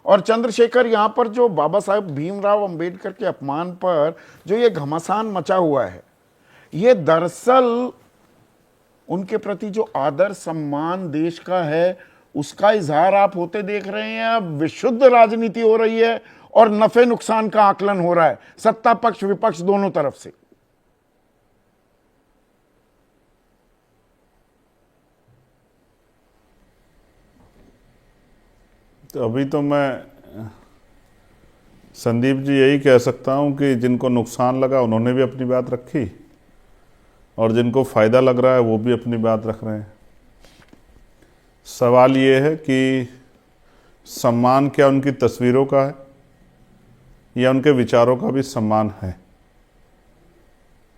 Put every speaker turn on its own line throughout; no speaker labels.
और चंद्रशेखर, यहाँ पर जो बाबा साहेब भीमराव अंबेडकर के अपमान पर जो ये घमासान मचा हुआ है, ये दरअसल उनके प्रति जो आदर सम्मान देश का है उसका इजहार आप होते देख रहे हैं। अब विशुद्ध राजनीति हो रही है और नफे नुकसान का आकलन हो रहा है सत्ता पक्ष विपक्ष दोनों तरफ से।
तो अभी तो मैं संदीप जी यही कह सकता हूं कि जिनको नुकसान लगा उन्होंने भी अपनी बात रखी और जिनको फ़ायदा लग रहा है वो भी अपनी बात रख रहे हैं। सवाल ये है कि सम्मान क्या उनकी तस्वीरों का है या उनके विचारों का भी सम्मान है।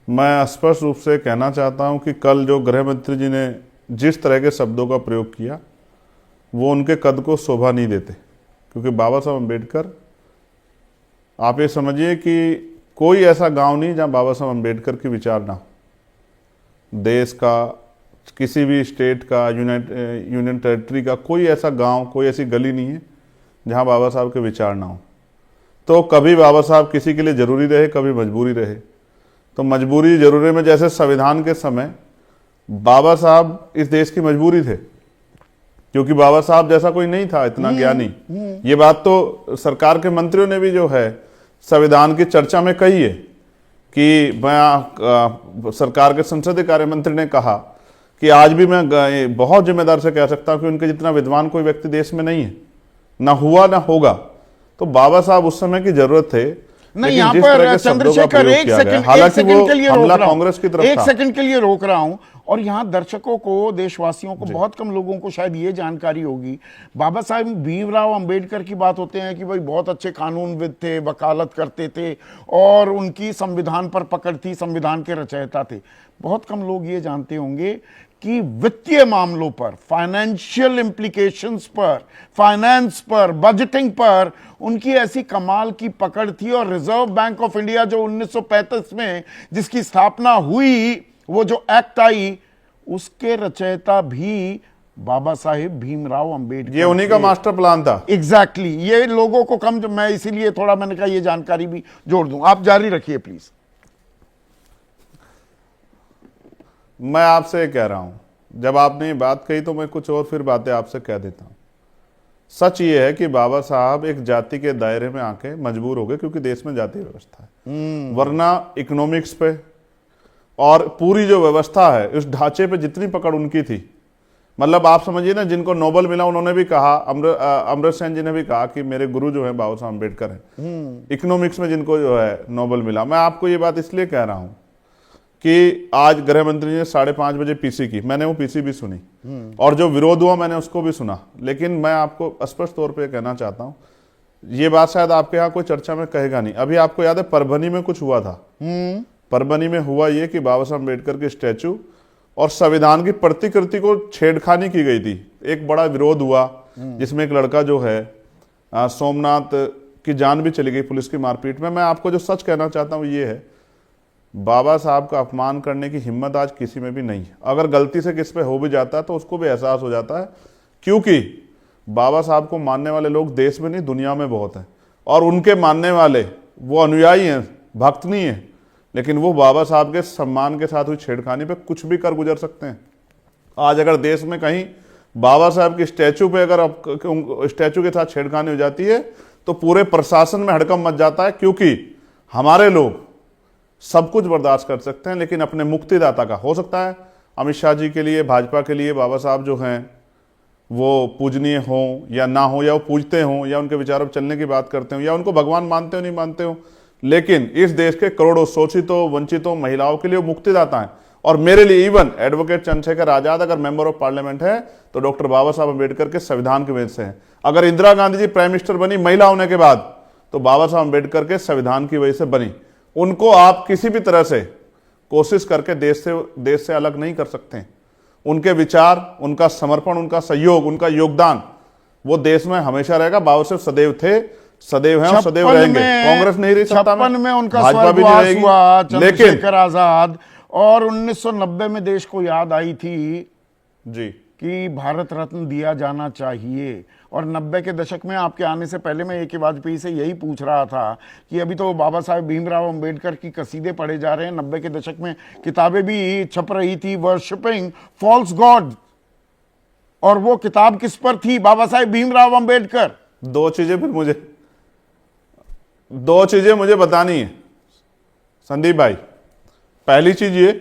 मैं स्पष्ट रूप से कहना चाहता हूं कि कल जो गृह मंत्री जी ने जिस तरह के शब्दों का प्रयोग किया वो उनके कद को शोभा नहीं देते, क्योंकि बाबा साहब अम्बेडकर, आप ये समझिए कि कोई ऐसा गांव नहीं जहां बाबा साहब अम्बेडकर की विचार ना हो। देश का, किसी भी स्टेट का, यूनियन टेरिटरी का कोई ऐसा गांव, कोई ऐसी गली नहीं है जहां बाबा साहब के विचार ना हो। तो कभी बाबा साहब किसी के लिए ज़रूरी रहे, कभी मजबूरी रहे। तो मजबूरी ज़रूरी में जैसे संविधान के समय बाबा साहब इस देश की मजबूरी थे, क्योंकि बाबा साहब जैसा कोई नहीं था इतना ज्ञानी। ये बात तो सरकार के मंत्रियों ने भी जो है संविधान की चर्चा में कही है कि मैं सरकार के संसदीय कार्य मंत्री ने कहा कि आज भी मैं बहुत जिम्मेदार से कह सकता हूं कि उनके जितना विद्वान कोई व्यक्ति देश में नहीं है, ना हुआ ना होगा। तो बाबा साहब उस समय की जरूरत थे।
नहीं, यहाँ पर चंद्रशेखर एक सेकंड के लिए
हमला कांग्रेस की तरफ था।
एक सेकंड के लिए रोक रहा हूं। और यहाँ दर्शकों को, देशवासियों को, बहुत कम लोगों को शायद ये जानकारी होगी, बाबा साहब भीमराव अंबेडकर की बात होते हैं कि भाई बहुत अच्छे कानूनविद थे, वकालत करते थे और उनकी संविधान पर पकड़ थी, संविधान के रचयिता थे। बहुत कम लोग ये जानते होंगे कि वित्तीय मामलों पर, फाइनेंशियल इंप्लीकेशंस पर, फाइनेंस पर, बजटिंग पर उनकी ऐसी कमाल की पकड़ थी। और रिजर्व बैंक ऑफ इंडिया जो 1935 में जिसकी स्थापना हुई, वो जो एक्ट आई, उसके रचयिता भी बाबा साहेब भीमराव अंबेडकर।
ये उन्हीं का मास्टर प्लान था।
एग्जैक्टली। ये लोगों को कम, मैं इसीलिए थोड़ा मैंने कहा ये जानकारी भी जोड़ दूं। आप जारी रखिए प्लीज।
मैं आपसे कह रहा हूं, जब आपने ये बात कही तो मैं कुछ और फिर बातें आपसे कह देता हूं। सच ये है कि बाबा साहब एक जाति के दायरे में आके मजबूर हो गए, क्योंकि देश में जाति व्यवस्था है। वरना इकोनॉमिक्स पे और पूरी जो व्यवस्था है उस ढांचे पे जितनी पकड़ उनकी थी, मतलब आप समझिए ना, जिनको नोबेल मिला उन्होंने भी कहा, अमृत सेन जी ने भी कहा कि मेरे गुरु जो है बाबा साहब अम्बेडकर हैं। इकोनॉमिक्स में जिनको जो है नोबेल मिला। मैं आपको ये बात इसलिए कह रहा हूं कि आज गृह मंत्री ने 5:30 बजे पीसी की, मैंने वो पीसी भी सुनी और जो विरोध हुआ मैंने उसको भी सुना। लेकिन मैं आपको स्पष्ट तौर पे कहना चाहता हूं, ये बात शायद आपके यहाँ कोई चर्चा में कहेगा नहीं। अभी आपको याद है परभनी में कुछ हुआ था। परभनी में हुआ ये कि बाबा साहब अम्बेडकर के स्टैचू और संविधान की प्रतिकृति को छेड़खानी की गई थी। एक बड़ा विरोध हुआ जिसमें एक लड़का जो है सोमनाथ की जान भी चली गई पुलिस की मारपीट में। मैं आपको जो सच कहना चाहता हूँ ये है, बाबा साहब का अपमान करने की हिम्मत आज किसी में भी नहीं है। अगर गलती से किस पे हो भी जाता है तो उसको भी एहसास हो जाता है, क्योंकि बाबा साहब को मानने वाले लोग देश में नहीं दुनिया में बहुत हैं। और उनके मानने वाले वो अनुयायी हैं, भक्त नहीं है, लेकिन वो बाबा साहब के सम्मान के साथ हुई छेड़खानी पे कुछ भी कर गुजर सकते हैं। आज अगर देश में कहीं बाबा साहब की स्टैचू पे अगर स्टैचू के साथ छेड़खानी हो जाती है तो पूरे प्रशासन में हड़कंप मच जाता है, क्योंकि हमारे लोग सब कुछ बर्दाश्त कर सकते हैं, लेकिन अपने मुक्तिदाता का, हो सकता है अमित शाह जी के लिए, भाजपा के लिए बाबा साहब जो हैं वो पूजनीय हों या ना हो, या वो पूजते हों या उनके विचारों पर चलने की बात करते हो या उनको भगवान मानते हो नहीं मानते हो, लेकिन इस देश के करोड़ों शोषितों, वंचितों, महिलाओं के लिए वो मुक्तिदाता हैं। और मेरे लिए इवन एडवोकेट चंद्रशेखर आजाद अगर मेंबर ऑफ पार्लियामेंट है तो डॉक्टर बाबा साहब अम्बेडकर के संविधान की वजह से है। अगर इंदिरा गांधी जी प्राइम मिनिस्टर बनी महिला होने के बाद तो बाबा साहब अम्बेडकर के संविधान की वजह से बनी। उनको आप किसी भी तरह से कोशिश करके देश से अलग नहीं कर सकते। उनके विचार, उनका समर्पण, उनका सहयोग, उनका योगदान वो देश में हमेशा रहेगा। बाबा साहब सदैव थे, सदैव हैं और सदैव रहेंगे। कांग्रेस नहीं रही सत्ता में,
उनका
भाजपा भी नहीं रहेगी,
चंद्रशेखर आजाद, और 1990 में देश को याद आई थी
जी
कि भारत रत्न दिया जाना चाहिए। और 90 के दशक में आपके आने से पहले मैं A.K. वाजपेयी से यही पूछ रहा था कि अभी तो बाबा साहेब भीमराव अंबेडकर की कसीदे पढ़े जा रहे हैं, 90 के दशक में किताबें भी छप रही थी, वर्शिपिंग फॉल्स गॉड, और वो किताब किस पर थी? बाबा साहेब भीमराव अंबेडकर।
दो चीजें मुझे बतानी है संदीप भाई। पहली चीज ये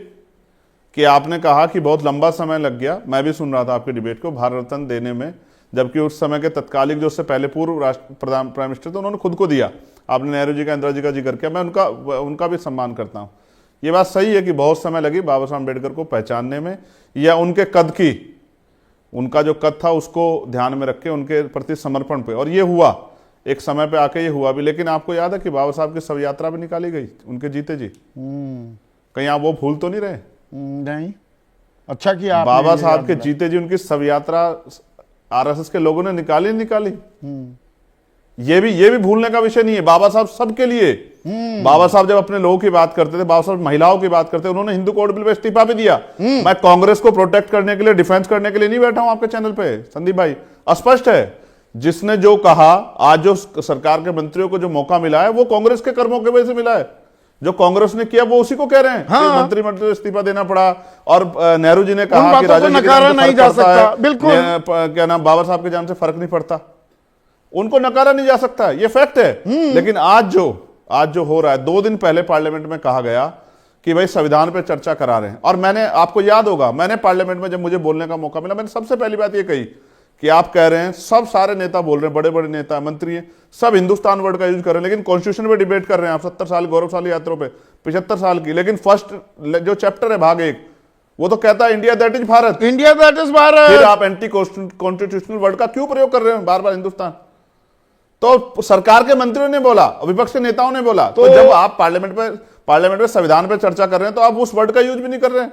कि आपने कहा कि बहुत लंबा समय लग गया, मैं भी सुन रहा था आपके डिबेट को, भारत रत्न देने में, जबकि उस समय के तत्कालिक जो उससे पहले पूर्व प्राइम मिनिस्टर थे उन्होंने खुद को दिया। आपने नेहरू जी का, इंदिरा जी का जिक्र किया, मैं उनका भी सम्मान करता हूं। ये बात सही है कि बहुत समय लगी बाबा साहब अम्बेडकर को पहचानने में, या उनके कद की, उनका जो कद था उसको ध्यान में रख के उनके प्रति समर्पण पे, और ये हुआ एक समय पे आके, ये हुआ भी। लेकिन आपको याद है कि बाबा साहब की शव यात्रा भी निकाली गई उनके जीते जी? कहीं आप वो भूल तो नहीं रहे?
नहीं, अच्छा किया आपने
बाबा
ये
साहब
याद
के
दिलाया।
जीते जी उनकी शव यात्रा आरएसएस के लोगों ने निकाली। ये भी भूलने का विषय नहीं है। बाबा साहब सबके लिए, बाबा साहब जब अपने लोगों की बात करते थे, बाबा साहब महिलाओं की बात करते थे, उन्होंने हिंदू कोड बिल पे इस्तीफा भी दिया। मैं कांग्रेस को प्रोटेक्ट करने के लिए, डिफेंस करने के लिए नहीं बैठा हूं आपके चैनल पे संदीप भाई, स्पष्ट है। जिसने जो कहा, आज जो सरकार के मंत्रियों को जो मौका मिला है वो कांग्रेस के कर्मों की वजह से मिला है। जो कांग्रेस ने किया वो उसी को कह रहे हैं कि मंत्रिमंडल इस्तीफा देना पड़ा। और नेहरू जी ने कहा कि राजा जी के
नकारा
नाम से
नहीं
फर्क
जा
पड़ता
सकता,
है,
बिल्कुल।
क्या नाम, बाबा साहब के जान से फर्क नहीं पड़ता, उनको नकारा नहीं जा सकता, ये फैक्ट है। लेकिन आज जो हो रहा है, 2 दिन पहले पार्लियामेंट में कहा गया कि भाई संविधान पे चर्चा करा रहे हैं, और मैंने, आपको याद होगा, मैंने पार्लियामेंट में जब मुझे बोलने का मौका मिला, मैंने सबसे पहली बात ये कही कि आप कह रहे हैं, सब सारे नेता बोल रहे हैं, बड़े बड़े नेता मंत्री हैं, सब हिंदुस्तान वर्ड का यूज कर रहे हैं, लेकिन कॉन्स्टिट्यूशन पे डिबेट कर रहे हैं आप 70 साल गौरवशाली यात्रा पे, 75 साल की। लेकिन फर्स्ट जो चैप्टर है भाग 1, वो तो कहता है India that is Bharat,
India that is Bharat.
फिर आप एंटी कॉन्स्टिट्यूशनल वर्ड का क्यों प्रयोग कर रहे हैं बार बार हिंदुस्तान? तो सरकार के मंत्रियों ने बोला, विपक्ष के नेताओं ने बोला, तो जब आप पार्लियामेंट में संविधान पर चर्चा कर रहे हैं तो आप उस वर्ड का यूज भी नहीं कर रहे हैं।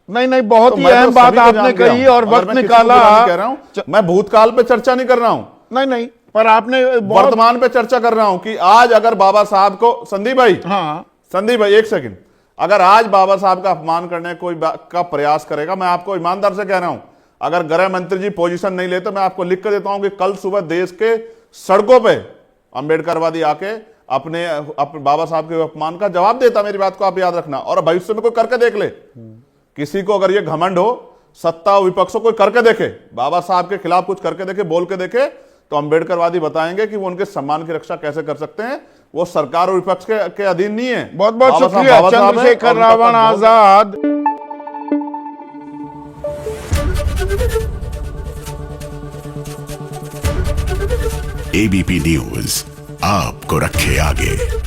नहीं, बहुत ही
मैं
अहम
तो
बात
सभी को
आपने
जान गया
कही
हूं।
और
अगर
वक्त
मैं किसी को
निकाला।
बुरा नहीं कह रहा हूं, मैं भूतकाल पे चर्चा नहीं कर रहा हूं,
नहीं, पर आपने
वर्तमान पे चर्चा कर रहा हूं कि आज अगर बाबा साहब को, संदीप भाई एक सेकंड, अगर आज बाबा साहब का अपमान करने कोई का प्रयास करेगा, मैं आपको ईमानदार से कह रहा हूं, अगर गृह मंत्री जी पोजीशन नहीं लेते, मैं आपको लिख कर देता हूं कि कल सुबह देश के सड़कों पे अंबेडकरवादी आके अपने बाबा साहब के अपमान का जवाब देता। मेरी बात को आप याद रखना, और भविष्य में कोई करके देख ले, किसी को अगर ये घमंड हो, सत्ता और विपक्ष को कोई करके देखे, बाबा साहब के खिलाफ कुछ करके देखे, बोल के देखे, तो अंबेडकरवादी बताएंगे कि वो उनके सम्मान की रक्षा कैसे कर सकते हैं। वो सरकार और विपक्ष के अधीन नहीं है।
बहुत बहुत शुक्रिया चंद्रशेखर रावण आजाद।
एबीपी न्यूज आपको रखे आगे।